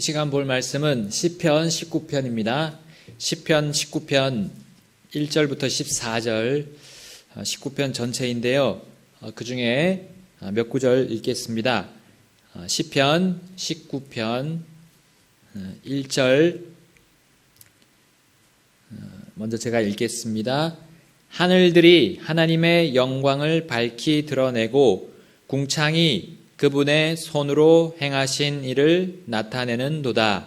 시간 볼 말씀은 시편 19편입니다. 시편 19편 1절부터 14절 19편 전체인데요. 그 중에 몇 구절 읽겠습니다. 시편 19편 1절 먼저 제가 읽겠습니다. 하늘들이 하나님의 영광을 밝히 드러내고 궁창이 그분의 손으로 행하신 일을 나타내는도다.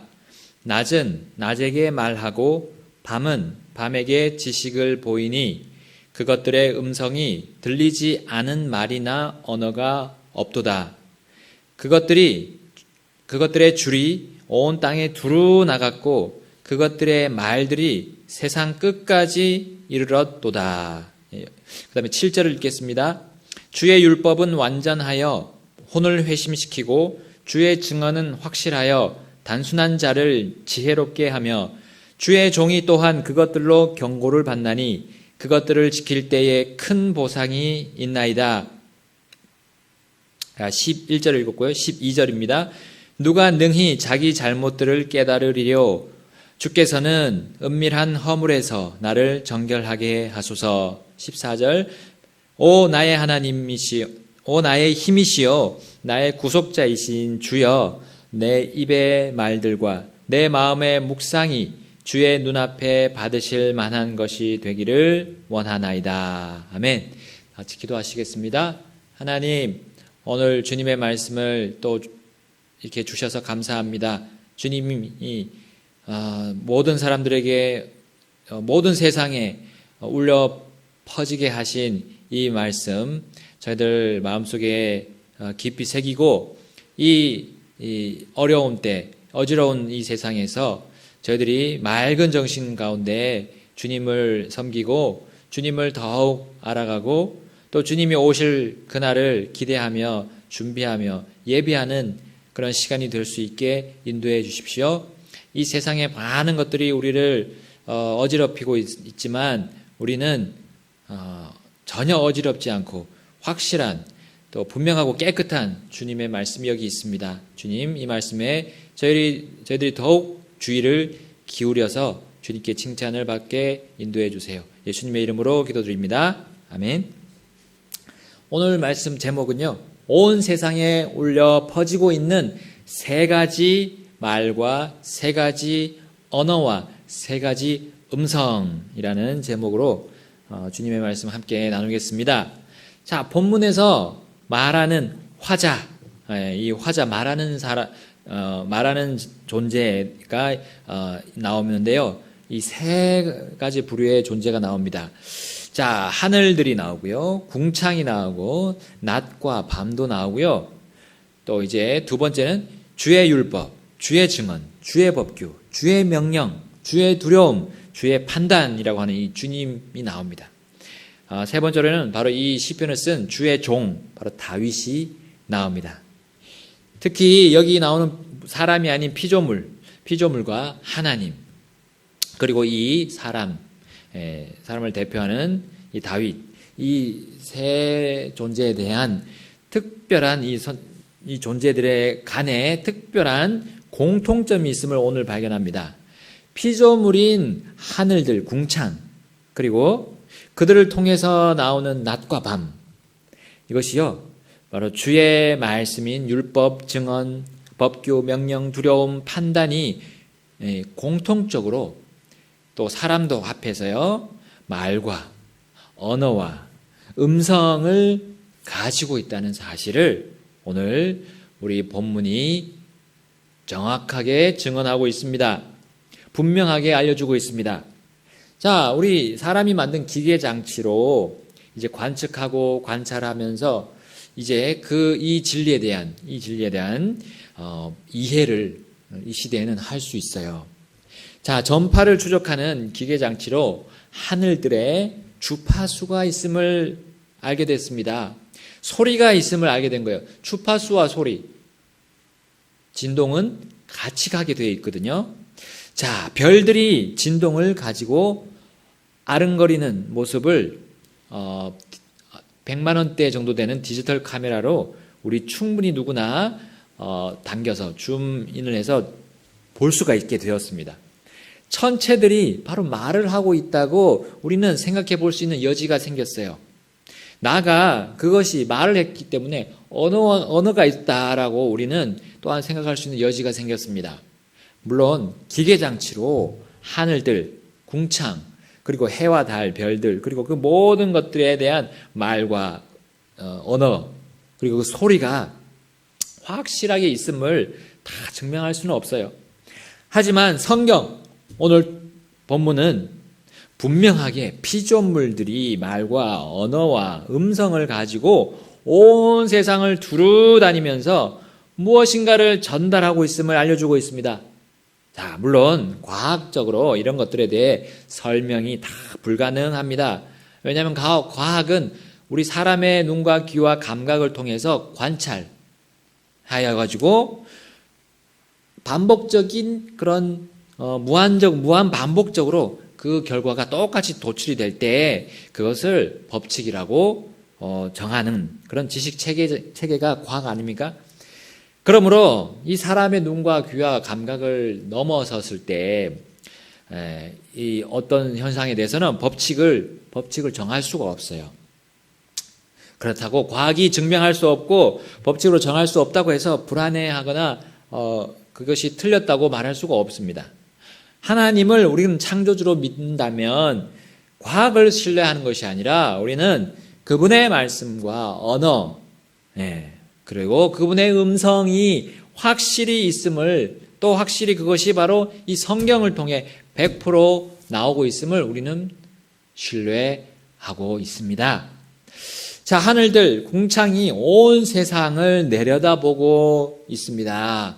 낮은 낮에게 말하고 밤은 밤에게 지식을 보이니 그것들의 음성이 들리지 않은 말이나 언어가 없도다. 그것들의 줄이 온 땅에 두루 나갔고 그것들의 말들이 세상 끝까지 이르렀도다. 그 다음에 7절을 읽겠습니다. 주의 율법은 완전하여 혼을 회심시키고 주의 증언은 확실하여 단순한 자를 지혜롭게 하며 주의 종이 또한 그것들로 경고를 받나니 그것들을 지킬 때에 큰 보상이 있나이다. 11절 읽었고요. 12절입니다. 누가 능히 자기 잘못들을 깨달으리요. 주께서는 은밀한 허물에서 나를 정결하게 하소서. 14절 오 나의 하나님이시여 오 나의 힘이시여 나의 구속자이신 주여 내 입의 말들과 내 마음의 묵상이 주의 눈앞에 받으실 만한 것이 되기를 원하나이다. 아멘. 같이 기도하시겠습니다. 하나님, 오늘 주님의 말씀을 또 이렇게 주셔서 감사합니다. 주님이 모든 사람들에게 모든 세상에 울려 퍼지게 하신 이 말씀 저희들 마음속에 깊이 새기고 이 어려움 때 어지러운 이 세상에서 저희들이 맑은 정신 가운데 주님을 섬기고 주님을 더욱 알아가고 또 주님이 오실 그날을 기대하며 준비하며 예비하는 그런 시간이 될 수 있게 인도해 주십시오. 이 세상의 많은 것들이 우리를 어지럽히고 있지만 우리는 전혀 어지럽지 않고 확실한 또 분명하고 깨끗한 주님의 말씀이 여기 있습니다. 주님 이 말씀에 저희들이 더욱 주의를 기울여서 주님께 칭찬을 받게 인도해 주세요. 예수님의 이름으로 기도드립니다. 아멘. 오늘 말씀 제목은요. 온 세상에 울려 퍼지고 있는 세 가지 말과 세 가지 언어와 세 가지 음성이라는 제목으로 주님의 말씀 함께 나누겠습니다. 자, 본문에서 말하는 화자, 이 화자 말하는 말하는 존재가 나오는데요. 이 세 가지 부류의 존재가 나옵니다. 자, 하늘들이 나오고요. 궁창이 나오고 낮과 밤도 나오고요. 또 이제 두 번째는 주의 율법, 주의 증언, 주의 법규, 주의 명령, 주의 두려움, 주의 판단이라고 하는 이 주님이 나옵니다. 세 번째로는 바로 이 시편을 쓴 주의 종, 바로 다윗이 나옵니다. 특히 여기 나오는 사람이 아닌 피조물과 하나님, 그리고 이 사람을 대표하는 이 다윗, 이 세 존재에 대한 특별한 이 존재들의 간에 특별한 공통점이 있음을 오늘 발견합니다. 피조물인 하늘들, 궁창, 그리고 그들을 통해서 나오는 낮과 밤, 이것이요 바로 주의 말씀인 율법, 증언, 법규, 명령, 두려움, 판단이 공통적으로 또 사람도 합해서요 말과 언어와 음성을 가지고 있다는 사실을 오늘 우리 본문이 정확하게 증언하고 있습니다. 분명하게 알려주고 있습니다. 자, 우리 사람이 만든 기계 장치로 이제 관측하고 관찰하면서 이제 이 진리에 대한 이해를 이 시대에는 할 수 있어요. 자, 전파를 추적하는 기계 장치로 하늘들의 주파수가 있음을 알게 됐습니다. 소리가 있음을 알게 된 거예요. 주파수와 소리, 진동은 같이 가게 되어 있거든요. 자, 별들이 진동을 가지고 아른거리는 모습을 100만 원대 정도 되는 디지털 카메라로 우리 충분히 누구나 당겨서 줌인을 해서 볼 수가 있게 되었습니다. 천체들이 바로 말을 하고 있다고 우리는 생각해 볼 수 있는 여지가 생겼어요. 나가 그것이 말을 했기 때문에 언어가 있다라고 우리는 또한 생각할 수 있는 여지가 생겼습니다. 물론 기계장치로 하늘들, 궁창, 그리고 해와 달, 별들, 그리고 그 모든 것들에 대한 말과 언어, 그리고 그 소리가 확실하게 있음을 다 증명할 수는 없어요. 하지만 성경, 오늘 본문은 분명하게 피조물들이 말과 언어와 음성을 가지고 온 세상을 두루 다니면서 무엇인가를 전달하고 있음을 알려주고 있습니다. 자, 물론 과학적으로 이런 것들에 대해 설명이 다 불가능합니다. 왜냐하면 과학은 우리 사람의 눈과 귀와 감각을 통해서 관찰하여 가지고 반복적인 그런 무한 반복적으로 그 결과가 똑같이 도출이 될 때 그것을 법칙이라고 정하는 그런 지식 체계가 과학 아닙니까? 그러므로 이 사람의 눈과 귀와 감각을 넘어섰을 때 이 어떤 현상에 대해서는 법칙을 정할 수가 없어요. 그렇다고 과학이 증명할 수 없고 법칙으로 정할 수 없다고 해서 불안해하거나 그것이 틀렸다고 말할 수가 없습니다. 하나님을 우리는 창조주로 믿는다면 과학을 신뢰하는 것이 아니라 우리는 그분의 말씀과 언어, 그리고 그분의 음성이 확실히 있음을, 또 확실히 그것이 바로 이 성경을 통해 100% 나오고 있음을 우리는 신뢰하고 있습니다. 자, 하늘들, 궁창이 온 세상을 내려다보고 있습니다.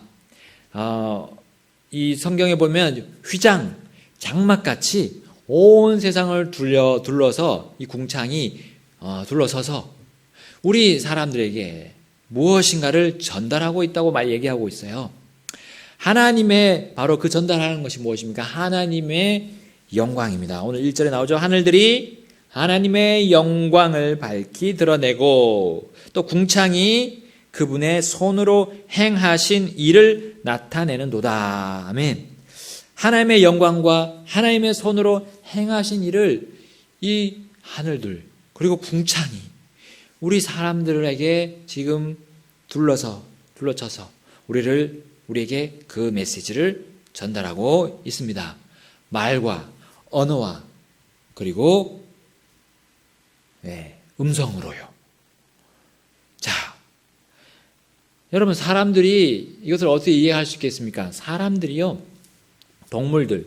이 성경에 보면 휘장, 장막같이 온 세상을 둘러서 이 궁창이 둘러서서 우리 사람들에게 무엇인가를 전달하고 있다고 얘기하고 있어요. 하나님의 바로 그 전달하는 것이 무엇입니까? 하나님의 영광입니다. 오늘 1절에 나오죠. 하늘들이 하나님의 영광을 밝히 드러내고 또 궁창이 그분의 손으로 행하신 일을 나타내는도다. 아멘. 하나님의 영광과 하나님의 손으로 행하신 일을 이 하늘들 그리고 궁창이 우리 사람들에게 지금 둘러쳐서 우리에게 그 메시지를 전달하고 있습니다. 말과 언어와 그리고 음성으로요. 자, 여러분 사람들이 이것을 어떻게 이해할 수 있겠습니까? 사람들이요, 동물들,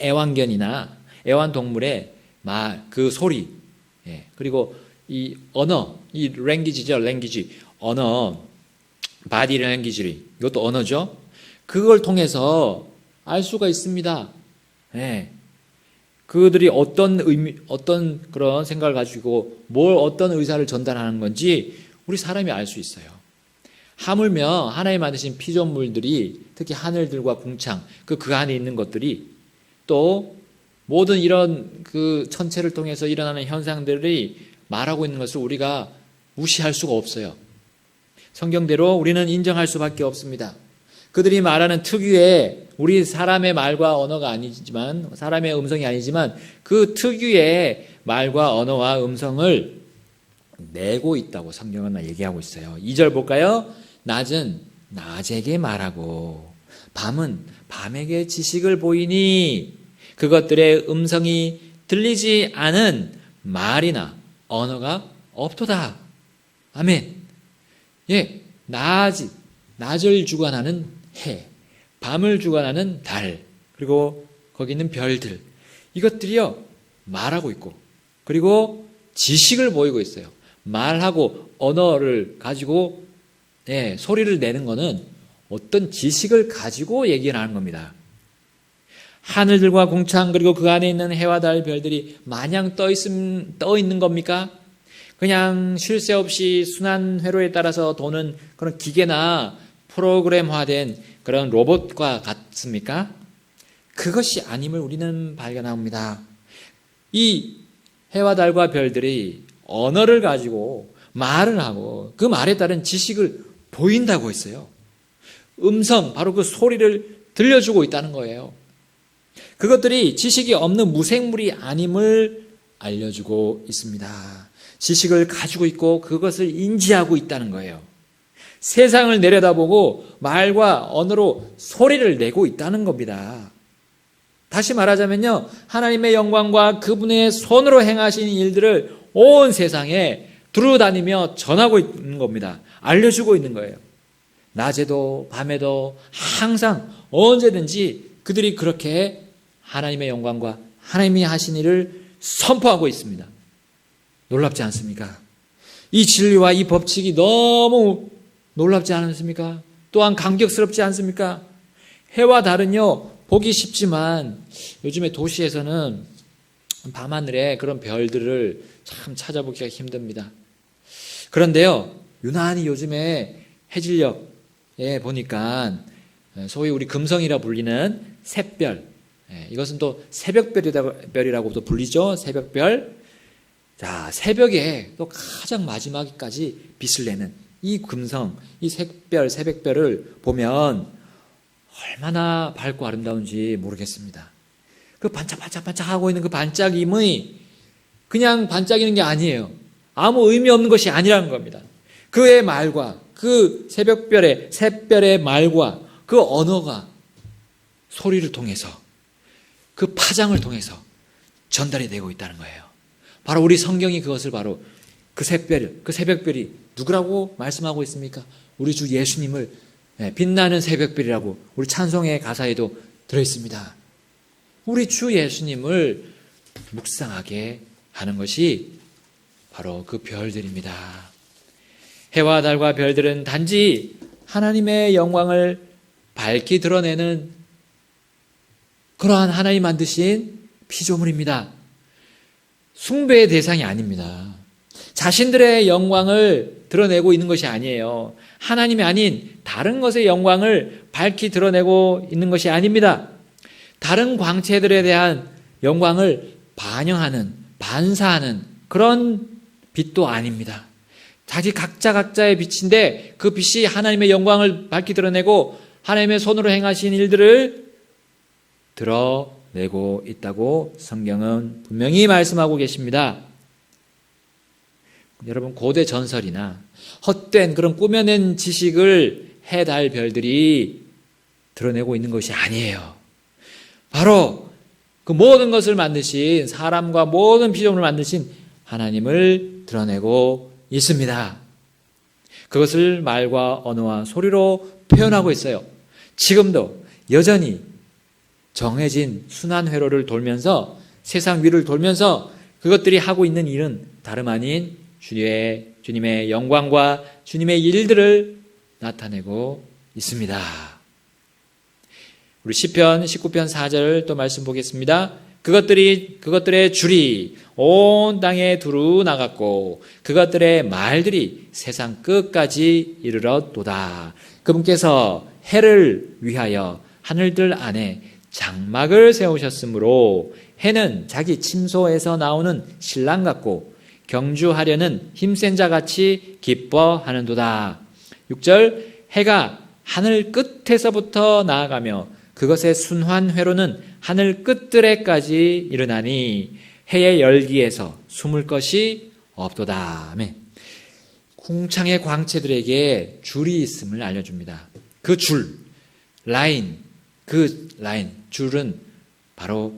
애완견이나 애완동물의 그 소리, 그리고 이 언어, 이 랭귀지죠, 언어, 바디 랭귀지, 이것도 언어죠. 그걸 통해서 알 수가 있습니다. 그들이 어떤 의미, 어떤 그런 생각을 가지고 어떤 의사를 전달하는 건지 우리 사람이 알 수 있어요. 하물며 하나님 만드신 피조물들이 특히 하늘들과 궁창, 그 안에 있는 것들이 또 모든 이런 그 천체를 통해서 일어나는 현상들이 말하고 있는 것을 우리가 무시할 수가 없어요. 성경대로 우리는 인정할 수밖에 없습니다. 그들이 말하는 특유의 우리 사람의 말과 언어가 아니지만, 사람의 음성이 아니지만 그 특유의 말과 언어와 음성을 내고 있다고 성경은 얘기하고 있어요. 2절 볼까요? 낮은 낮에게 말하고 밤은 밤에게 지식을 보이니 그것들의 음성이 들리지 않은 말이나 언어가 없도다. 아멘. 낮을 주관하는 해, 밤을 주관하는 달, 그리고 거기 있는 별들, 이것들이요 말하고 있고 그리고 지식을 보이고 있어요. 말하고 언어를 가지고 소리를 내는 것은 어떤 지식을 가지고 얘기를 하는 겁니다. 하늘들과 궁창 그리고 그 안에 있는 해와 달 별들이 마냥 떠 있는 겁니까? 그냥 쉴 새 없이 순환 회로에 따라서 도는 그런 기계나 프로그램화된 그런 로봇과 같습니까? 그것이 아님을 우리는 발견합니다. 이 해와 달과 별들이 언어를 가지고 말을 하고 그 말에 따른 지식을 보인다고 했어요. 음성, 바로 그 소리를 들려주고 있다는 거예요. 그것들이 지식이 없는 무생물이 아님을 알려주고 있습니다. 지식을 가지고 있고 그것을 인지하고 있다는 거예요. 세상을 내려다보고 말과 언어로 소리를 내고 있다는 겁니다. 다시 말하자면요, 하나님의 영광과 그분의 손으로 행하신 일들을 온 세상에 두루다니며 전하고 있는 겁니다. 알려주고 있는 거예요. 낮에도 밤에도 항상 언제든지 그들이 그렇게 하나님의 영광과 하나님이 하신 일을 선포하고 있습니다. 놀랍지 않습니까? 이 진리와 이 법칙이 너무 놀랍지 않습니까? 또한 감격스럽지 않습니까? 해와 달은요, 보기 쉽지만 요즘에 도시에서는 밤하늘에 그런 별들을 참 찾아보기가 힘듭니다. 그런데요, 유난히 요즘에 해질녘에 보니까 소위 우리 금성이라 불리는 샛별, 이것은 또 새벽별이라고도 불리죠. 새벽별. 자, 새벽에 또 가장 마지막까지 빛을 내는 이 금성, 이 새벽별을 보면 얼마나 밝고 아름다운지 모르겠습니다. 그 반짝반짝반짝하고 있는 그 반짝임이 그냥 반짝이는 게 아니에요. 아무 의미 없는 것이 아니라는 겁니다. 그의 말과 그 샛별의 말과 그 언어가 소리를 통해서 그 파장을 통해서 전달이 되고 있다는 거예요. 바로 우리 성경이 그것을 바로 그 새벽별이 누구라고 말씀하고 있습니까? 우리 주 예수님을 빛나는 새벽별이라고 우리 찬송의 가사에도 들어있습니다. 우리 주 예수님을 묵상하게 하는 것이 바로 그 별들입니다. 해와 달과 별들은 단지 하나님의 영광을 밝히 드러내는 그러한 하나님 만드신 피조물입니다. 숭배의 대상이 아닙니다. 자신들의 영광을 드러내고 있는 것이 아니에요. 하나님이 아닌 다른 것의 영광을 밝히 드러내고 있는 것이 아닙니다. 다른 광채들에 대한 영광을 반영하는, 반사하는 그런 빛도 아닙니다. 자기 각자의 빛인데 그 빛이 하나님의 영광을 밝히 드러내고 하나님의 손으로 행하신 일들을 드러내고 있다고 성경은 분명히 말씀하고 계십니다. 여러분, 고대 전설이나 헛된 그런 꾸며낸 지식을 해, 달, 별들이 드러내고 있는 것이 아니에요. 바로 그 모든 것을 만드신, 사람과 모든 피조물을 만드신 하나님을 드러내고 있습니다. 그것을 말과 언어와 소리로 표현하고 있어요. 지금도 여전히 정해진 순환 회로를 돌면서 세상 위를 돌면서 그것들이 하고 있는 일은 다름 아닌 주님의 영광과 주님의 일들을 나타내고 있습니다. 우리 시편 19편 4절 또 말씀 보겠습니다. 그것들의 줄이 온 땅에 두루 나갔고 그것들의 말들이 세상 끝까지 이르렀도다. 그분께서 해를 위하여 하늘들 안에 장막을 세우셨으므로 해는 자기 침소에서 나오는 신랑 같고 경주하려는 힘센 자 같이 기뻐하는도다. 6절 해가 하늘 끝에서부터 나아가며 그것의 순환 회로는 하늘 끝들에까지 이르나니 해의 열기에서 숨을 것이 없도다. 아멘. 궁창의 광채들에게 줄이 있음을 알려줍니다. 그 줄, 줄은 바로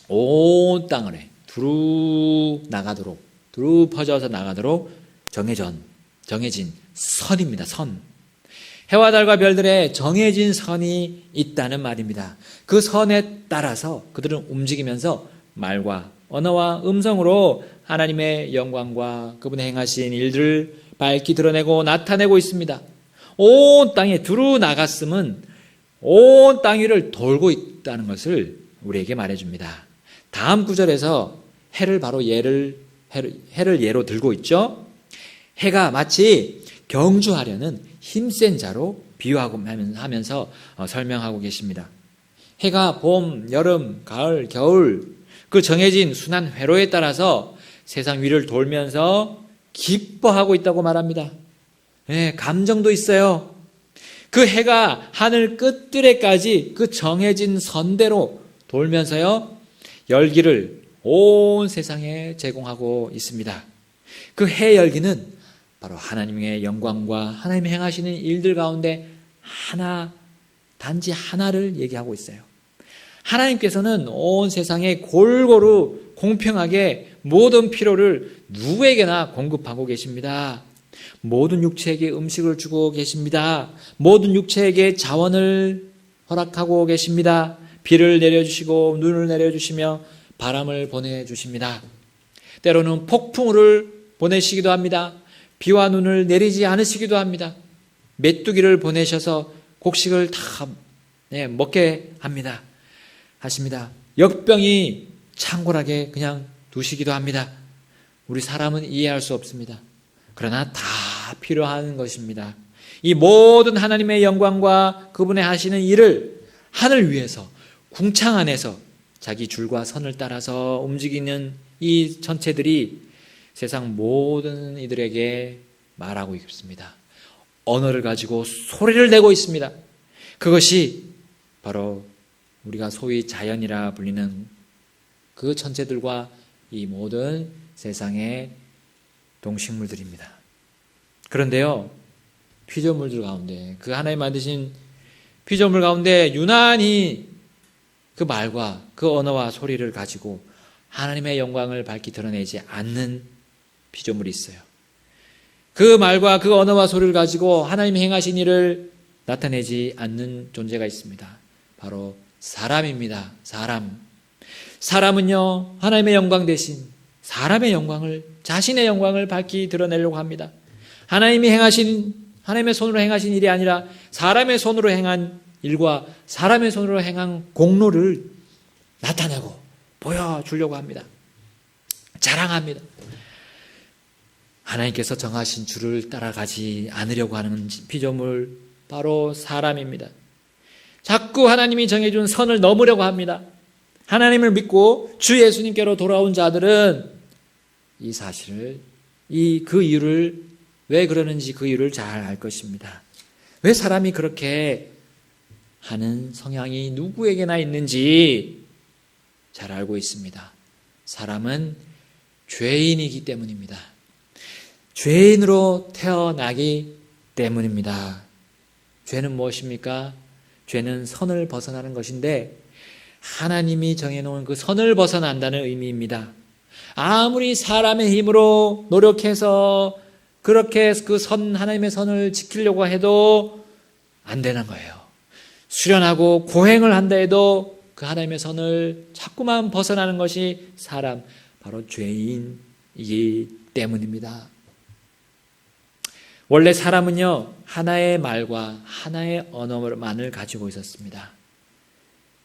온 땅을 두루 퍼져서 나가도록 정해진 선입니다. 선. 해와 달과 별들의 정해진 선이 있다는 말입니다. 그 선에 따라서 그들은 움직이면서 말과 언어와 음성으로 하나님의 영광과 그분의 행하신 일들을 밝히 드러내고 나타내고 있습니다. 온 땅에 두루 나갔음은 온 땅 위를 돌고 있다는 것을 우리에게 말해줍니다. 다음 구절에서 해를 예로 들고 있죠. 해가 마치 경주하려는 힘센 자로 비유하고 하면서 설명하고 계십니다. 해가 봄, 여름, 가을, 겨울 그 정해진 순환 회로에 따라서 세상 위를 돌면서 기뻐하고 있다고 말합니다. 네, 감정도 있어요. 그 해가 하늘 끝들에까지 그 정해진 선대로 돌면서요, 열기를 온 세상에 제공하고 있습니다. 그 해 열기는 바로 하나님의 영광과 하나님이 행하시는 일들 가운데 단지 하나를 얘기하고 있어요. 하나님께서는 온 세상에 골고루 공평하게 모든 필요를 누구에게나 공급하고 계십니다. 모든 육체에게 음식을 주고 계십니다. 모든 육체에게 자원을 허락하고 계십니다. 비를 내려주시고 눈을 내려주시며 바람을 보내주십니다. 때로는 폭풍우를 보내시기도 합니다. 비와 눈을 내리지 않으시기도 합니다. 메뚜기를 보내셔서 곡식을 다 먹게 하십니다. 역병이 창궐하게 그냥 두시기도 합니다. 우리 사람은 이해할 수 없습니다. 그러나 다 필요한 것입니다. 이 모든 하나님의 영광과 그분의 하시는 일을 하늘 위에서 궁창 안에서 자기 줄과 선을 따라서 움직이는 이 전체들이 세상 모든 이들에게 말하고 있습니다. 언어를 가지고 소리를 내고 있습니다. 그것이 바로 우리가 소위 자연이라 불리는 그 천체들과 이 모든 세상의 동식물들입니다. 그런데요, 피조물들 가운데, 그 하나님 만드신 피조물 가운데 유난히 그 말과 그 언어와 소리를 가지고 하나님의 영광을 밝히 드러내지 않는 피조물이 있어요. 그 말과 그 언어와 소리를 가지고 하나님이 행하신 일을 나타내지 않는 존재가 있습니다. 바로 사람입니다. 사람은요, 하나님의 영광 대신 사람의 영광을, 자신의 영광을 밝히 드러내려고 합니다. 하나님의 손으로 행하신 일이 아니라 사람의 손으로 행한 일과 사람의 손으로 행한 공로를 나타내고 보여주려고 합니다. 자랑합니다. 하나님께서 정하신 줄을 따라가지 않으려고 하는 피조물, 바로 사람입니다. 자꾸 하나님이 정해준 선을 넘으려고 합니다. 하나님을 믿고 주 예수님께로 돌아온 자들은 이 사실을, 그 이유를, 왜 그러는지 그 이유를 잘 알 것입니다. 왜 사람이 그렇게 하는 성향이 누구에게나 있는지 잘 알고 있습니다. 사람은 죄인이기 때문입니다. 죄인으로 태어나기 때문입니다. 죄는 무엇입니까? 죄는 선을 벗어나는 것인데 하나님이 정해놓은 그 선을 벗어난다는 의미입니다. 아무리 사람의 힘으로 노력해서 그렇게 하나님의 선을 지키려고 해도 안 되는 거예요. 수련하고 고행을 한다 해도 그 하나님의 선을 자꾸만 벗어나는 것이 사람, 바로 죄인이기 때문입니다. 원래 사람은요, 하나의 말과 하나의 언어만을 가지고 있었습니다.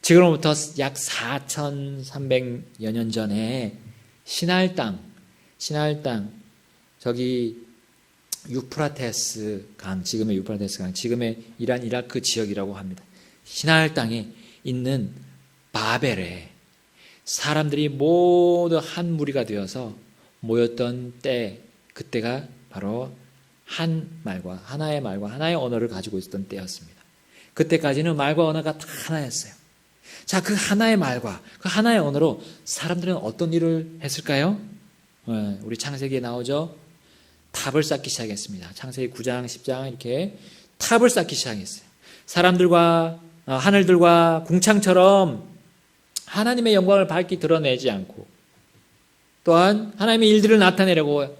지금으로부터 약 4,300여 년 전에 시날 땅, 저기 유프라테스 강, 지금의 유프라테스 강, 지금의 이란 이라크 지역이라고 합니다. 시날 땅에 있는 바벨에 사람들이 모두 한 무리가 되어서 모였던 때, 그때가 바로 하나의 말과 하나의 언어를 가지고 있었던 때였습니다. 그때까지는 말과 언어가 다 하나였어요. 자, 그 하나의 말과 그 하나의 언어로 사람들은 어떤 일을 했을까요? 우리 창세기에 나오죠. 탑을 쌓기 시작했습니다. 창세기 9장, 10장 이렇게 탑을 쌓기 시작했어요. 사람들과 하늘들과 궁창처럼 하나님의 영광을 밝히 드러내지 않고 또한 하나님의 일들을 나타내려고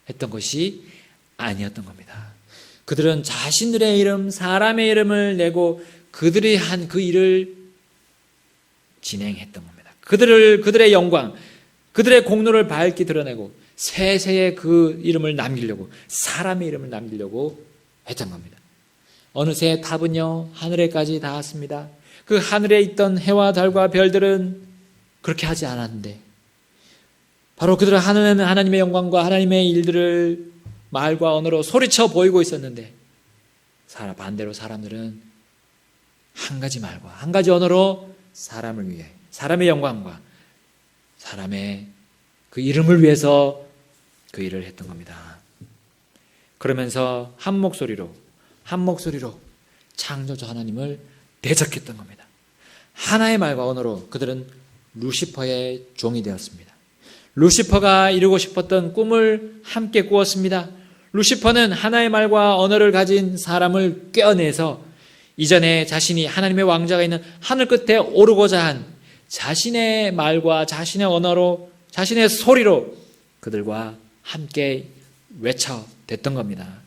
했던 것이 아니었던 겁니다. 그들은 자신들의 이름, 사람의 이름을 내고 그들이 한 그 일을 진행했던 겁니다. 그들의 영광, 그들의 공로를 밝히 드러내고 세세의 그 이름을 남기려고, 사람의 이름을 남기려고 했던 겁니다. 어느새 탑은요, 하늘에까지 닿았습니다. 그 하늘에 있던 해와 달과 별들은 그렇게 하지 않았는데 바로 그들은 하나님의 영광과 하나님의 일들을 말과 언어로 소리쳐 보이고 있었는데 반대로 사람들은 한 가지 말과 한 가지 언어로 사람을 위해, 사람의 영광과 사람의 그 이름을 위해서 그 일을 했던 겁니다. 그러면서 한 목소리로 창조주 하나님을 대적했던 겁니다. 하나의 말과 언어로 그들은 루시퍼의 종이 되었습니다. 루시퍼가 이루고 싶었던 꿈을 함께 꾸었습니다. 루시퍼는 하나의 말과 언어를 가진 사람을 꿰어내서 이전에 자신이 하나님의 왕자가 있는 하늘 끝에 오르고자 한 자신의 말과 자신의 언어로, 자신의 소리로 그들과 함께 외쳐댔던 겁니다.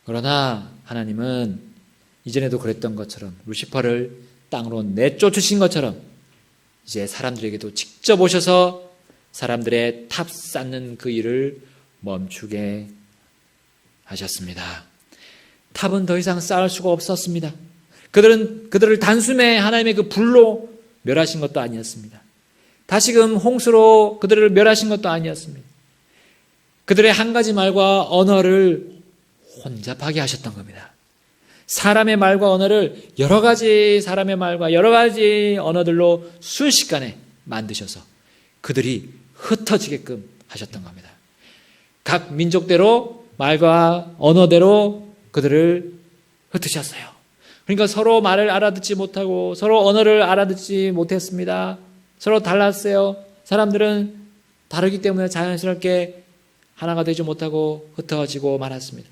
그러나 하나님은 이전에도 그랬던 것처럼 루시퍼를 땅으로 내쫓으신 것처럼 이제 사람들에게도 직접 오셔서 사람들의 탑 쌓는 그 일을 멈추게 하셨습니다. 탑은 더 이상 쌓을 수가 없었습니다. 그들을 단숨에 하나님의 그 불로 멸하신 것도 아니었습니다. 다시금 홍수로 그들을 멸하신 것도 아니었습니다. 그들의 한 가지 말과 언어를 혼잡하게 하셨던 겁니다. 사람의 말과 언어를 여러 가지 사람의 말과 여러 가지 언어들로 순식간에 만드셔서 그들이 흩어지게끔 하셨던 겁니다. 각 민족대로 말과 언어대로 그들을 흩으셨어요. 그러니까 서로 말을 알아듣지 못하고 서로 언어를 알아듣지 못했습니다. 서로 달랐어요. 사람들은 다르기 때문에 자연스럽게 하나가 되지 못하고 흩어지고 말았습니다.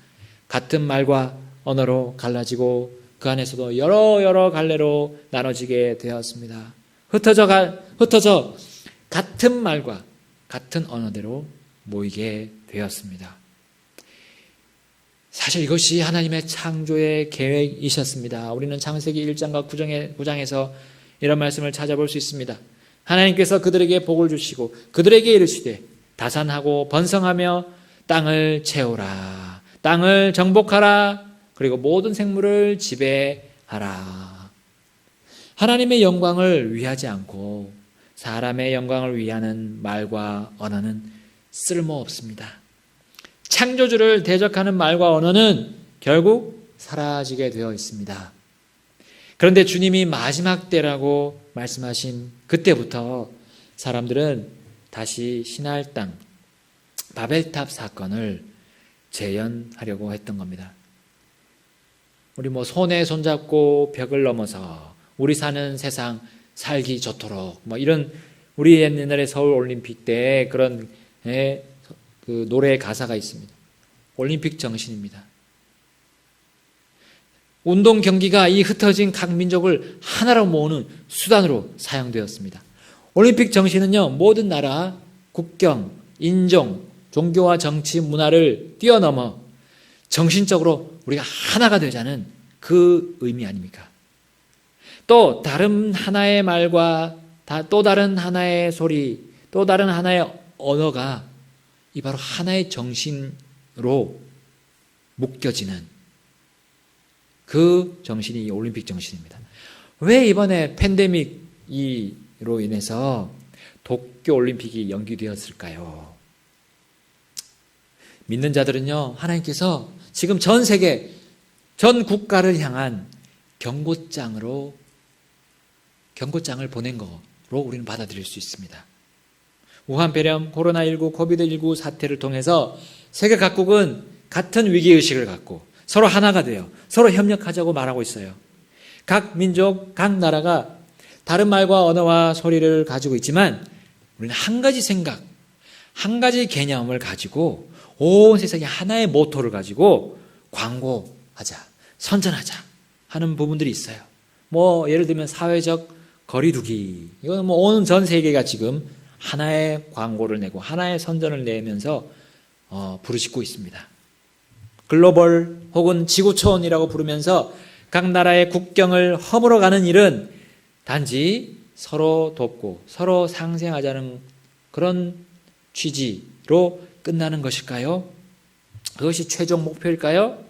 같은 말과 언어로 갈라지고 그 안에서도 여러 갈래로 나눠지게 되었습니다. 흩어져 같은 말과 같은 언어대로 모이게 되었습니다. 사실 이것이 하나님의 창조의 계획이셨습니다. 우리는 창세기 1장과 9장에서 이런 말씀을 찾아볼 수 있습니다. 하나님께서 그들에게 복을 주시고 그들에게 이르시되 다산하고 번성하며 땅을 채우라. 땅을 정복하라. 그리고 모든 생물을 지배하라. 하나님의 영광을 위하지 않고 사람의 영광을 위하는 말과 언어는 쓸모없습니다. 창조주를 대적하는 말과 언어는 결국 사라지게 되어 있습니다. 그런데 주님이 마지막 때라고 말씀하신 그때부터 사람들은 다시 시나의 땅 바벨탑 사건을 재현하려고 했던 겁니다. 우리 손에 손잡고 벽을 넘어서 우리 사는 세상 살기 좋도록 이런 우리 옛날에 서울 올림픽 때 그런 그 노래의 가사가 있습니다. 올림픽 정신입니다. 운동 경기가 이 흩어진 각 민족을 하나로 모으는 수단으로 사용되었습니다. 올림픽 정신은요, 모든 나라, 국경, 인종, 종교와 정치, 문화를 뛰어넘어 정신적으로 우리가 하나가 되자는 그 의미 아닙니까? 또 다른 하나의 말과 또 다른 하나의 소리, 또 다른 하나의 언어가 이 바로 하나의 정신으로 묶여지는 그 정신이 올림픽 정신입니다. 왜 이번에 팬데믹으로 인해서 도쿄 올림픽이 연기되었을까요? 믿는 자들은요, 하나님께서 지금 전 세계, 전 국가를 향한 경고장을 보낸 거로 우리는 받아들일 수 있습니다. 우한폐렴, 코로나19, 코비드19 사태를 통해서 세계 각국은 같은 위기의식을 갖고 서로 하나가 되어 서로 협력하자고 말하고 있어요. 각 민족, 각 나라가 다른 말과 언어와 소리를 가지고 있지만 우리는 한 가지 생각, 한 가지 개념을 가지고 온 세상에 하나의 모토를 가지고 광고하자, 선전하자 하는 부분들이 있어요. 예를 들면 사회적 거리두기. 이건 온 전 세계가 지금 하나의 광고를 내고 하나의 선전을 내면서 부르짖고 있습니다. 글로벌 혹은 지구촌이라고 부르면서 각 나라의 국경을 허물어가는 일은 단지 서로 돕고 서로 상생하자는 그런 취지로 끝나는 것일까요? 그것이 최종 목표일까요?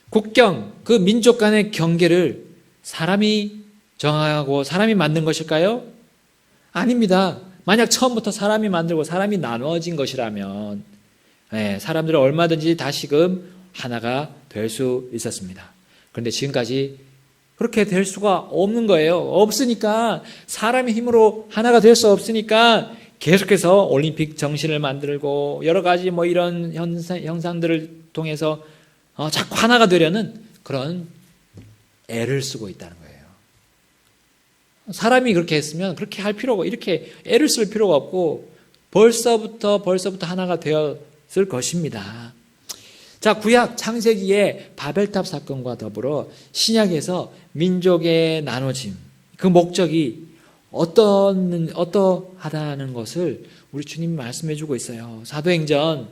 국경, 그 민족 간의 경계를 사람이 정하고 사람이 만든 것일까요? 아닙니다. 만약 처음부터 사람이 만들고 사람이 나누어진 것이라면 사람들은 얼마든지 다시금 하나가 될 수 있었습니다. 그런데 지금까지 그렇게 될 수가 없는 거예요. 없으니까 사람의 힘으로 하나가 될 수 없으니까 계속해서 올림픽 정신을 만들고 여러 가지 이런 형상들을 통해서 자꾸 하나가 되려는 그런 애를 쓰고 있다는 거예요. 사람이 그렇게 했으면 그렇게 할 필요가, 이렇게 애를 쓸 필요가 없고 벌써부터 하나가 되었을 것입니다. 자, 구약 창세기의 바벨탑 사건과 더불어 신약에서 민족의 나눠짐, 그 목적이 어떠하다는 것을 우리 주님이 말씀해 주고 있어요. 사도행전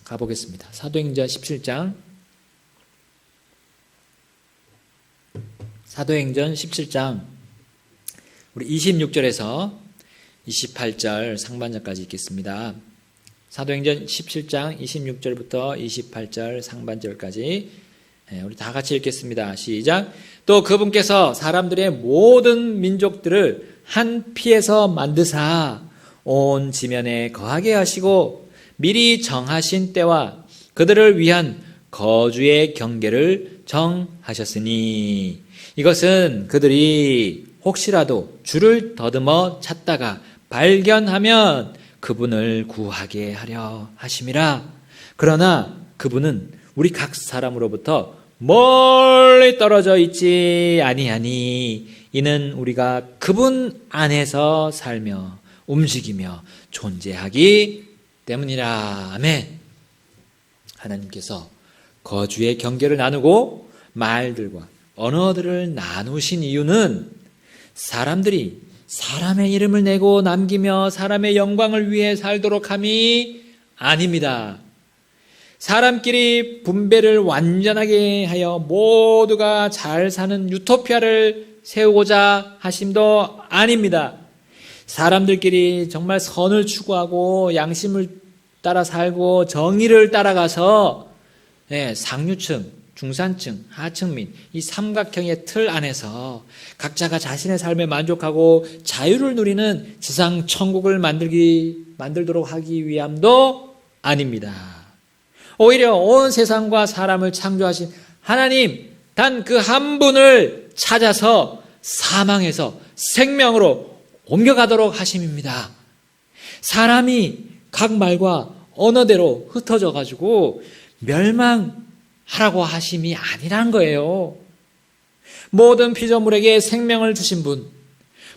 가보겠습니다. 사도행전 17장. 사도행전 17장 우리 26절에서 28절 상반절까지 읽겠습니다. 사도행전 17장 26절부터 28절 상반절까지 우리 다 같이 읽겠습니다. 시작. 또 그분께서 사람들의 모든 민족들을 한 피에서 만드사 온 지면에 거하게 하시고 미리 정하신 때와 그들을 위한 거주의 경계를 정하셨으니 이것은 그들이 혹시라도 주를 더듬어 찾다가 발견하면 그분을 구하게 하려 하심이라. 그러나 그분은 우리 각 사람으로부터 멀리 떨어져 있지 아니하니 이는 우리가 그분 안에서 살며 움직이며 존재하기 때문이라. 아멘. 하나님께서 거주의 경계를 나누고 말들과 언어들을 나누신 이유는 사람들이 사람의 이름을 내고 남기며 사람의 영광을 위해 살도록 함이 아닙니다. 사람끼리 분배를 완전하게 하여 모두가 잘 사는 유토피아를 세우고자 하심도 아닙니다. 사람들끼리 정말 선을 추구하고 양심을 따라 살고 정의를 따라가서 상류층, 중산층, 하층민 이 삼각형의 틀 안에서 각자가 자신의 삶에 만족하고 자유를 누리는 지상 천국을 만들도록 하기 위함도 아닙니다. 오히려 온 세상과 사람을 창조하신 하나님 단 그 한 분을 찾아서 사망에서 생명으로 옮겨가도록 하심입니다. 사람이 각 말과 언어대로 흩어져 가지고 멸망하라고 하심이 아니란 거예요. 모든 피조물에게 생명을 주신 분,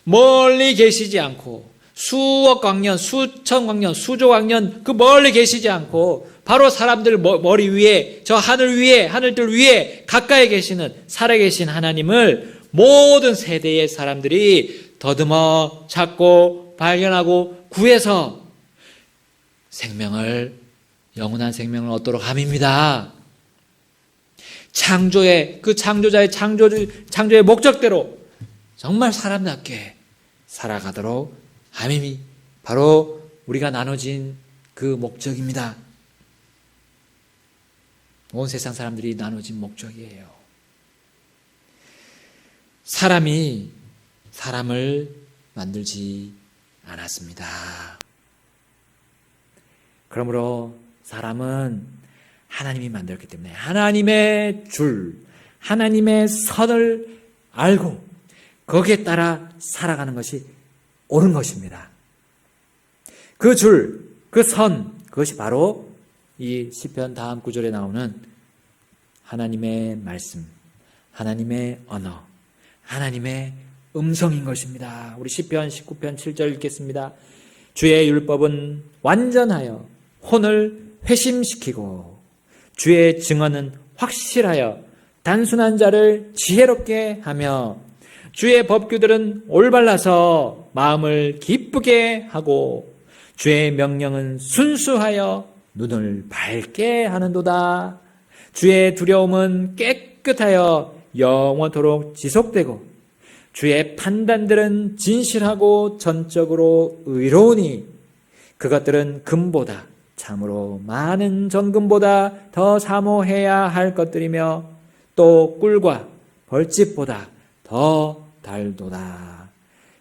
멀리 계시지 않고 수억 광년, 수천 광년, 수조 광년 그 멀리 계시지 않고 바로 사람들 머리 위에, 저 하늘 위에, 하늘들 위에 가까이 계시는 살아계신 하나님을 모든 세대의 사람들이 더듬어 찾고 발견하고 구해서 영원한 생명을 얻도록 함입니다. 창조자의 창조의 목적대로 정말 사람답게 살아가도록 함이 바로 우리가 나눠진 그 목적입니다. 온 세상 사람들이 나눠진 목적이에요. 사람이 사람을 만들지 않았습니다. 그러므로 사람은 하나님이 만들었기 때문에 하나님의 하나님의 선을 알고 거기에 따라 살아가는 것이 옳은 것입니다. 그 그 선, 그것이 바로 이 시편 다음 구절에 나오는 하나님의 말씀, 하나님의 언어, 하나님의 음성인 것입니다. 우리 시편 19편 7절 읽겠습니다. 주의 율법은 완전하여 혼을 회심시키고 주의 증언은 확실하여 단순한 자를 지혜롭게 하며 주의 법규들은 올바라서 마음을 기쁘게 하고 주의 명령은 순수하여 눈을 밝게 하는도다. 주의 두려움은 깨끗하여 영원토록 지속되고 주의 판단들은 진실하고 전적으로 의로우니 그것들은 금보다 참으로 많은 정금보다 더 사모해야 할 것들이며 또 꿀과 벌집보다 더 달도다.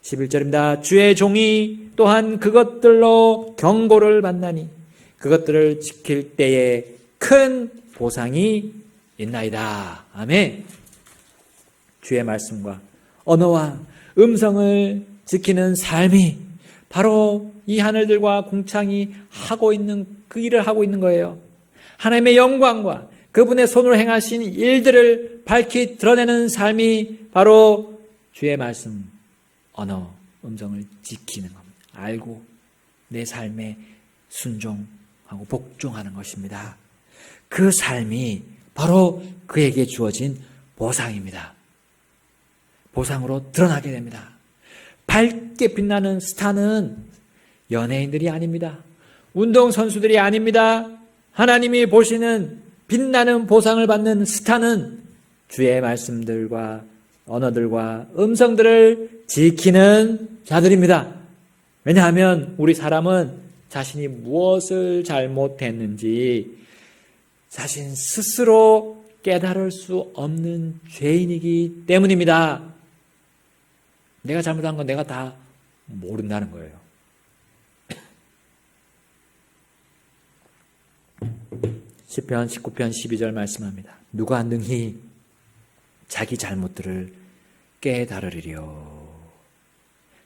11절입니다. 주의 종이 또한 그것들로 경고를 받나니 그것들을 지킬 때에 큰 보상이 있나이다. 아멘. 주의 말씀과 언어와 음성을 지키는 삶이 바로 이 하늘들과 공창이 하고 있는 그 일을 하고 있는 거예요. 하나님의 영광과 그분의 손으로 행하신 일들을 밝히 드러내는 삶이 바로 주의 말씀, 언어, 음성을 지키는 겁니다. 알고 내 삶에 순종하고 복종하는 것입니다. 그 삶이 바로 그에게 주어진 보상입니다. 보상으로 드러나게 됩니다. 밝게 빛나는 스타는 연예인들이 아닙니다. 운동선수들이 아닙니다. 하나님이 보시는 빛나는 보상을 받는 스타는 주의 말씀들과 언어들과 음성들을 지키는 자들입니다. 왜냐하면 우리 사람은 자신이 무엇을 잘못했는지 자신 스스로 깨달을 수 없는 죄인이기 때문입니다. 내가 잘못한 건 내가 다 모른다는 거예요. 시편 19편 12절 말씀합니다. 누가 능히 자기 잘못들을 깨달으리요.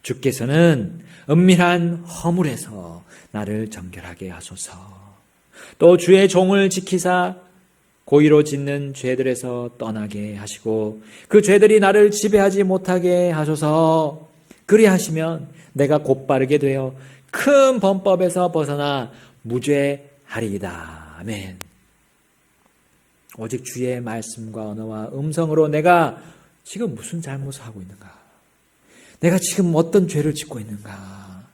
주께서는 은밀한 허물에서 나를 정결하게 하소서. 또 주의 종을 지키사 고의로 짓는 죄들에서 떠나게 하시고 그 죄들이 나를 지배하지 못하게 하소서. 그리하시면 내가 곧바르게 되어 큰 범법에서 벗어나 무죄하리이다. 아멘. 오직 주의 말씀과 언어와 음성으로 내가 지금 무슨 잘못을 하고 있는가? 내가 지금 어떤 죄를 짓고 있는가?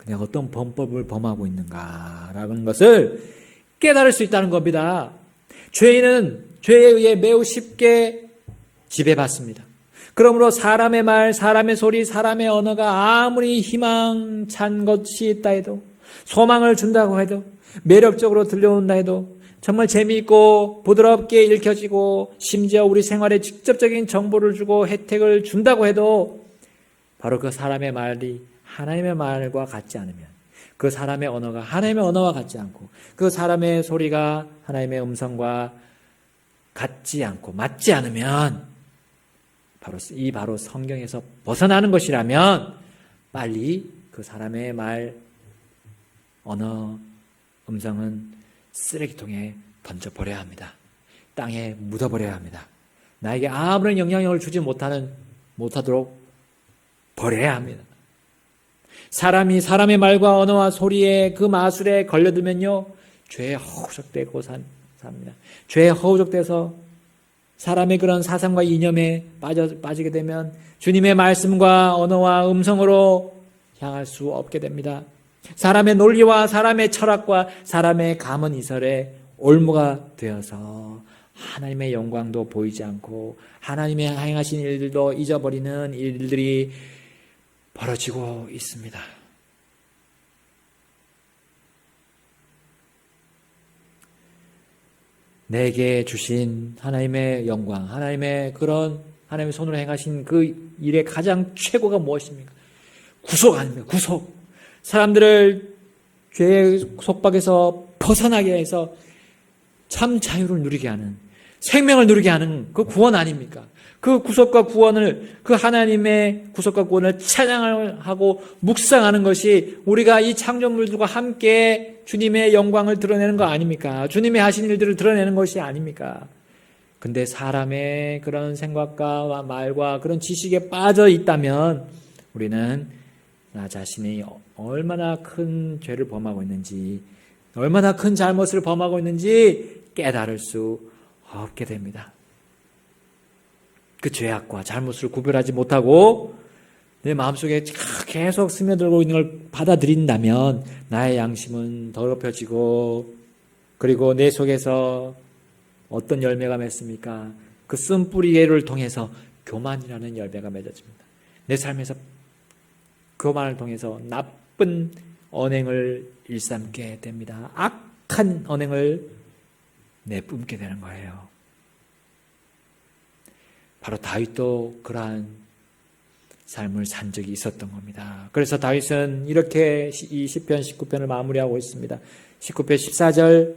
내가 어떤 범법을 범하고 있는가라는 것을 깨달을 수 있다는 겁니다. 죄인은 죄에 의해 매우 쉽게 지배받습니다. 그러므로 사람의 말, 사람의 소리, 사람의 언어가 아무리 희망찬 것이 있다 해도, 소망을 준다고 해도, 매력적으로 들려온다 해도, 정말 재미있고 부드럽게 읽혀지고 심지어 우리 생활에 직접적인 정보를 주고 혜택을 준다고 해도 바로 그 사람의 말이 하나님의 말과 같지 않으면, 그 사람의 언어가 하나님의 언어와 같지 않고, 그 사람의 소리가 하나님의 음성과 같지 않고 맞지 않으면 바로 성경에서 벗어나는 것이라면 빨리 그 사람의 말, 언어, 음성은 쓰레기통에 던져버려야 합니다. 땅에 묻어버려야 합니다. 나에게 아무런 영향력을 주지 못하도록 버려야 합니다. 사람이 사람의 말과 언어와 소리에 그 마술에 걸려들면요, 죄에 허우적대고 삽니다. 죄에 허우적대서 사람의 그런 사상과 이념에 빠지게 되면 주님의 말씀과 언어와 음성으로 향할 수 없게 됩니다. 사람의 논리와 사람의 철학과 사람의 감언이설에 올무가 되어서 하나님의 영광도 보이지 않고 하나님의 행하신 일들도 잊어버리는 일들이 벌어지고 있습니다. 내게 주신 하나님의 영광, 하나님의 손으로 행하신 그 일의 가장 최고가 무엇입니까? 구속 아닙니까? 구속. 사람들을 죄의 속박에서 벗어나게 해서 참 자유를 누리게 하는, 생명을 누리게 하는 그 구원 아닙니까? 그 구속과 구원을, 그 하나님의 구속과 구원을 찬양을 하고 묵상하는 것이 우리가 이 창조물들과 함께 주님의 영광을 드러내는 거 아닙니까? 주님의 하신 일들을 드러내는 것이 아닙니까? 근데 사람의 그런 생각과 말과 그런 지식에 빠져 있다면 우리는 나 자신이 얼마나 큰 죄를 범하고 있는지, 얼마나 큰 잘못을 범하고 있는지 깨달을 수 없게 됩니다. 그 죄악과 잘못을 구별하지 못하고 내 마음속에 계속 스며들고 있는 걸 받아들인다면 나의 양심은 더럽혀지고, 그리고 내 속에서 어떤 열매가 맺습니까? 그 쓴뿌리를 통해서 교만이라는 열매가 맺어집니다. 내 삶에서 교만을 통해서 나쁜 언행을 일삼게 됩니다. 악한 언행을 내뿜게 되는 거예요. 바로 다윗도 그러한 삶을 산 적이 있었던 겁니다. 그래서 다윗은 이렇게 이 시편 19편을 마무리하고 있습니다. 19편 14절,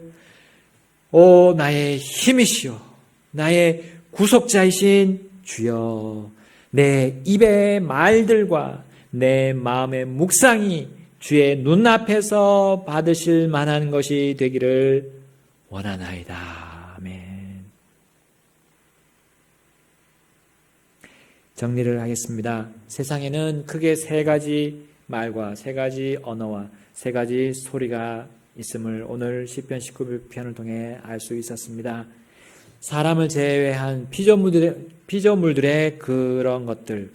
오 나의 힘이시오, 나의 구속자이신 주여, 내 입의 말들과 내 마음의 묵상이 주의 눈앞에서 받으실 만한 것이 되기를 원하나이다. 아멘. 정리를 하겠습니다. 세상에는 크게 세 가지 말과 세 가지 언어와 세 가지 소리가 있음을 오늘 시편 19편을 통해 알 수 있었습니다. 사람을 제외한 피조물들의 그런 것들,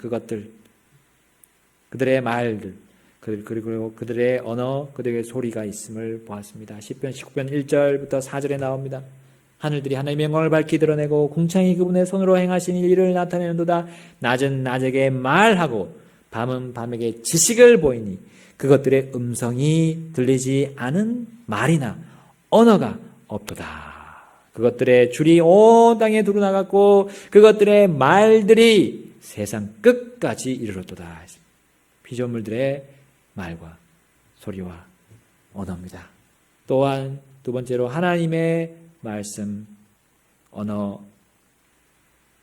그들의 말들, 그리고 그들의 언어, 그들의 소리가 있음을 보았습니다. 시편 19편 1절부터 4절에 나옵니다. 하늘들이 하나님의 영광을 밝히 드러내고 궁창이 그분의 손으로 행하신 일을 나타내는도다. 낮은 낮에게 말하고 밤은 밤에게 지식을 보이니 그것들의 음성이 들리지 않은 말이나 언어가 없도다. 그것들의 줄이 온 땅에 두루나갔고 그것들의 말들이 세상 끝까지 이르렀도다. 피조물들의 말과 소리와 언어입니다. 또한 두 번째로 하나님의 말씀, 언어,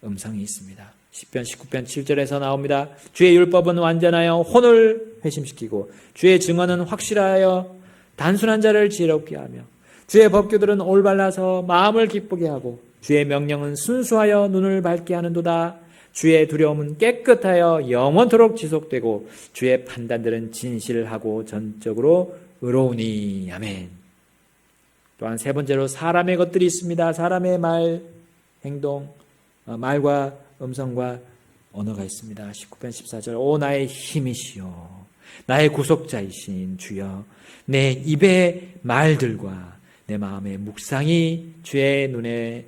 음성이 있습니다. 시편 19편 7절에서 나옵니다. 주의 율법은 완전하여 혼을 회심시키고 주의 증언은 확실하여 단순한 자를 지혜롭게 하며 주의 법규들은 올바라서 마음을 기쁘게 하고 주의 명령은 순수하여 눈을 밝게 하는도다. 주의 두려움은 깨끗하여 영원토록 지속되고 주의 판단들은 진실하고 전적으로 의로우니. 아멘. 또한 세 번째로 사람의 것들이 있습니다. 사람의 말, 행동, 말과 음성과 언어가 있습니다. 19편 14절 오 나의 힘이시여 나의 구속자이신 주여 내 입의 말들과 내 마음의 묵상이 주의 눈에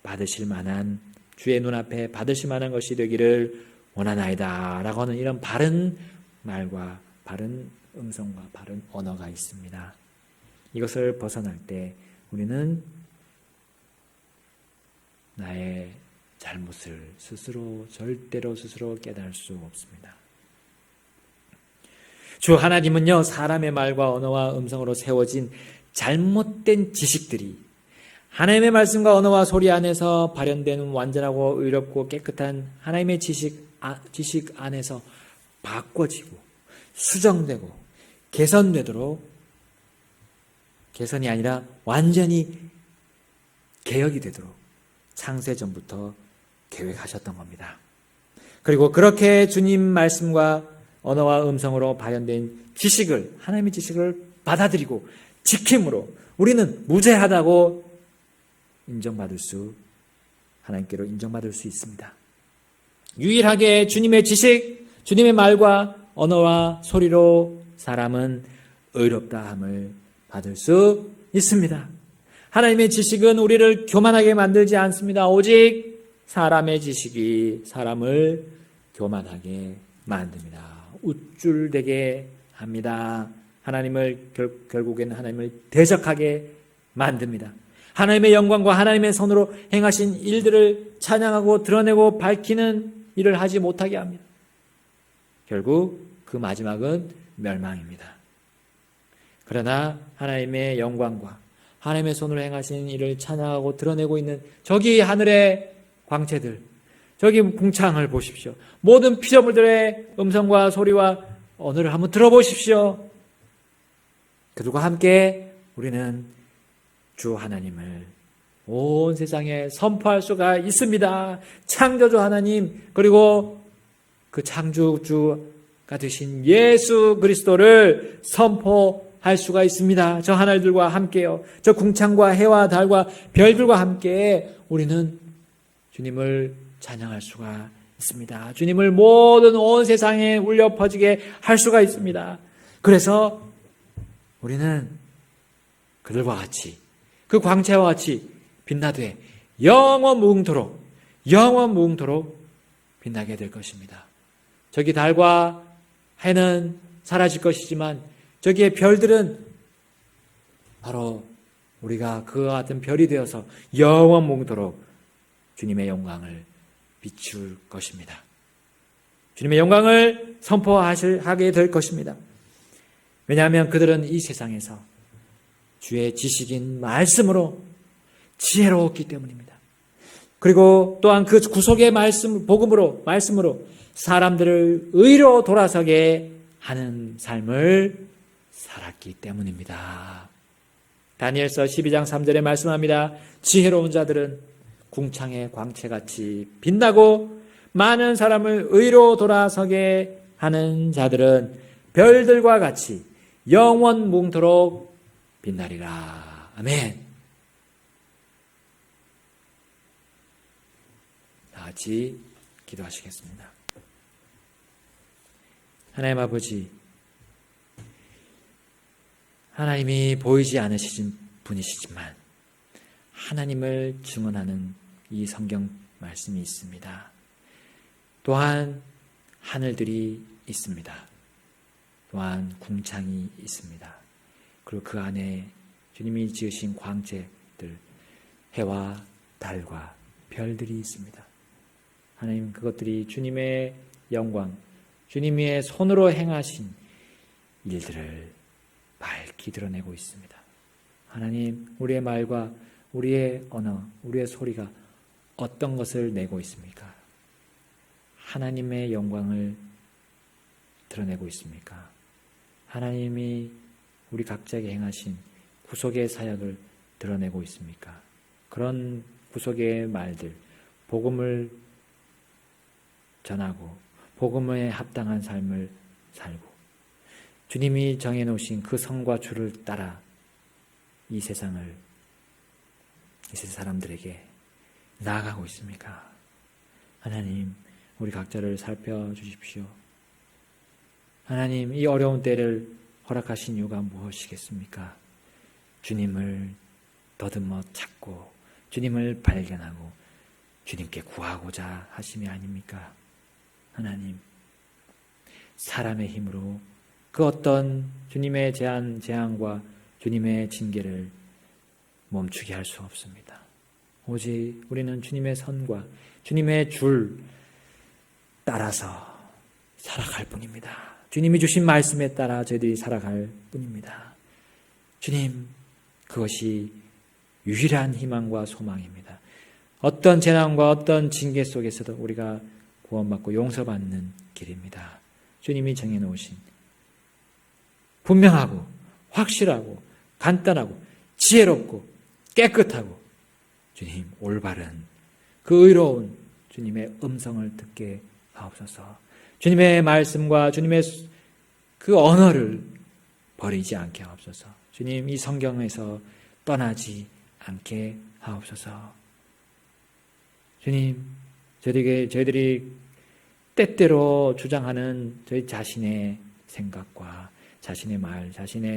받으실 만한 주의 눈앞에 받으실 만한 것이 되기를 원하나이다 라고 하는 이런 바른 말과 바른 음성과 바른 언어가 있습니다. 이것을 벗어날 때 우리는 나의 잘못을 절대로 스스로 깨달을 수 없습니다. 주 하나님은요, 사람의 말과 언어와 음성으로 세워진 잘못된 지식들이 하나님의 말씀과 언어와 소리 안에서 발현되는 완전하고 의롭고 깨끗한 하나님의 지식 안에서 바꿔지고 수정되고 개선되도록 개선이 아니라 완전히 개혁이 되도록 창세전부터 계획하셨던 겁니다. 그리고 그렇게 주님 말씀과 언어와 음성으로 발현된 지식을 하나님의 지식을 받아들이고 지킴으로 우리는 무죄하다고 하나님께로 인정받을 수 있습니다. 유일하게 주님의 지식, 주님의 말과 언어와 소리로 사람은 의롭다함을 받을 수 있습니다. 하나님의 지식은 우리를 교만하게 만들지 않습니다. 오직 사람의 지식이 사람을 교만하게 만듭니다. 우쭐대게 합니다. 결국에는 하나님을 대적하게 만듭니다. 하나님의 영광과 하나님의 손으로 행하신 일들을 찬양하고 드러내고 밝히는 일을 하지 못하게 합니다. 결국 그 마지막은 멸망입니다. 그러나 하나님의 영광과 하나님의 손으로 행하신 일을 찬양하고 드러내고 있는 저기 하늘의 광채들, 저기 궁창을 보십시오. 모든 피조물들의 음성과 소리와 언어를 한번 들어보십시오. 그들과 함께 우리는 주 하나님을 온 세상에 선포할 수가 있습니다. 창조주 하나님, 그리고 그 창조주가 되신 예수 그리스도를 선포할 수가 있습니다. 저 하늘들과 함께요. 저 궁창과 해와 달과 별들과 함께 우리는 주님을 찬양할 수가 있습니다. 주님을 모든 온 세상에 울려 퍼지게 할 수가 있습니다. 그래서 우리는 그들과 같이 그 광채와 같이 빛나되 영원 무궁토록 빛나게 될 것입니다. 저기 달과 해는 사라질 것이지만 저기의 별들은 바로 우리가 그와 같은 별이 되어서 영원 무궁토록 주님의 영광을 비출 것입니다. 주님의 영광을 선포하게 될 것입니다. 왜냐하면 그들은 이 세상에서 주의 지식인 말씀으로 지혜로웠기 때문입니다. 그리고 또한 그 구속의 말씀으로 사람들을 의로 돌아서게 하는 삶을 살았기 때문입니다. 다니엘서 12장 3절에 말씀합니다. 지혜로운 자들은 궁창의 광채같이 빛나고 많은 사람을 의로 돌아서게 하는 자들은 별들과 같이 영원 뭉토록 빛나리라. 아멘. 다 같이 기도하시겠습니다. 하나님 아버지, 하나님이 보이지 않으신 분이시지만 하나님을 증언하는 이 성경 말씀이 있습니다. 또한 하늘들이 있습니다. 또한 궁창이 있습니다. 그리고 그 안에 주님이 지으신 광채들, 해와 달과 별들이 있습니다. 하나님, 그것들이 주님의 영광, 주님의 손으로 행하신 일들을 밝히 드러내고 있습니다. 하나님, 우리의 말과 우리의 언어, 우리의 소리가 어떤 것을 내고 있습니까? 하나님의 영광을 드러내고 있습니까? 하나님이 우리 각자에게 행하신 구속의 사역을 드러내고 있습니까? 그런 구속의 말들, 복음을 전하고 복음에 합당한 삶을 살고 주님이 정해놓으신 그 성과 주를 따라 이 세상 사람들에게 나아가고 있습니까? 하나님, 우리 각자를 살펴주십시오. 하나님, 이 어려운 때를 허락하신 이유가 무엇이겠습니까? 주님을 더듬어 찾고 주님을 발견하고 주님께 구하고자 하심이 아닙니까? 하나님, 사람의 힘으로 그 어떤 주님의 재앙과 주님의 징계를 멈추게 할 수 없습니다. 오직 우리는 주님의 선과 주님의 줄 따라서 살아갈 뿐입니다. 주님이 주신 말씀에 따라 저희들이 살아갈 뿐입니다. 주님, 그것이 유일한 희망과 소망입니다. 어떤 재난과 어떤 징계 속에서도 우리가 구원받고 용서받는 길입니다. 주님이 정해놓으신 분명하고 확실하고 간단하고 지혜롭고 깨끗하고 주님 올바른 그 의로운 주님의 음성을 듣게 하옵소서. 주님의 말씀과 주님의 그 언어를 버리지 않게 하옵소서. 주님, 이 성경에서 떠나지 않게 하옵소서. 주님, 저희들이 때때로 주장하는 저희 자신의 생각과 자신의 말,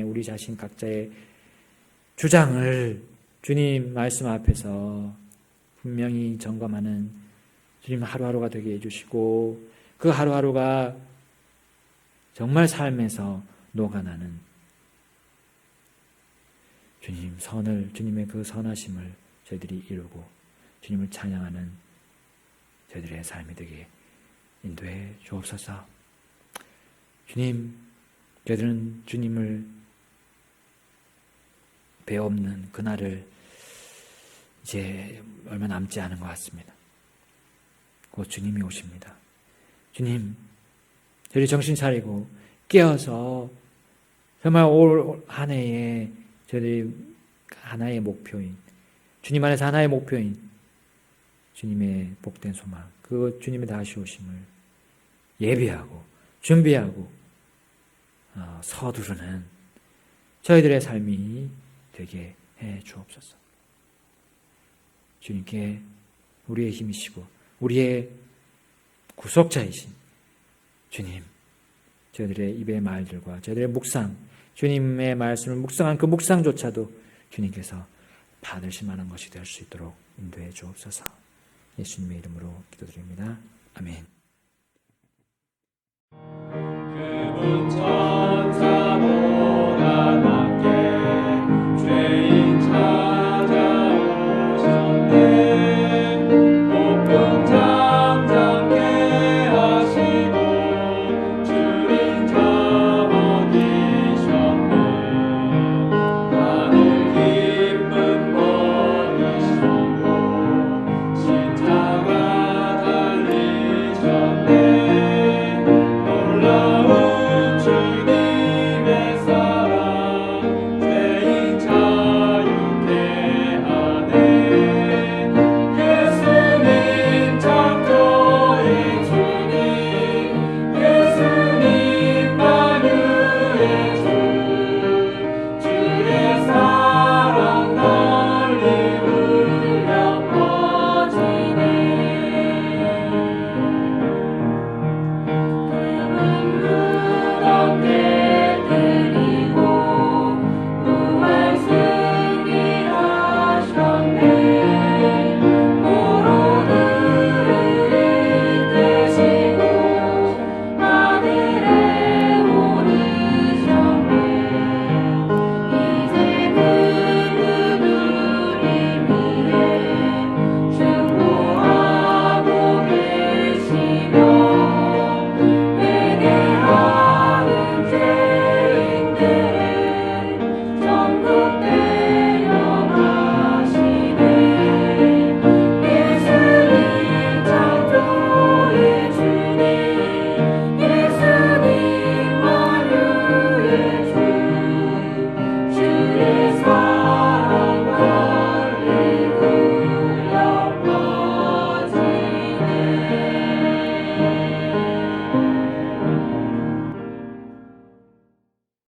우리 자신 각자의 주장을 주님 말씀 앞에서 분명히 점검하는 주님 하루하루가 되게 해주시고 그 하루하루가 정말 삶에서 녹아나는 주님 주님의 그 선하심을 저희들이 이루고 주님을 찬양하는 저희들의 삶이 되게 인도해 주옵소서. 주님, 저희들은 주님을 배없는 그날을 이제 얼마 남지 않은 것 같습니다. 곧 주님이 오십니다. 주님, 저희 정신 차리고 깨어서 정말 올 한 해에 저희들이 하나의 목표인 주님 안에서 하나의 목표인 주님의 복된 소망, 그 주님의 다시 오심을 예비하고 준비하고 서두르는 저희들의 삶이 되게 해 주옵소서. 주님께 우리의 힘이시고 우리의 구속자이신 주님, 저희들의 입의 말들과 저희들의 묵상, 주님의 말씀을 묵상한 그 묵상조차도 주님께서 받으실 만한 것이 될 수 있도록 인도해 주옵소서. 예수님의 이름으로 기도드립니다. 아멘.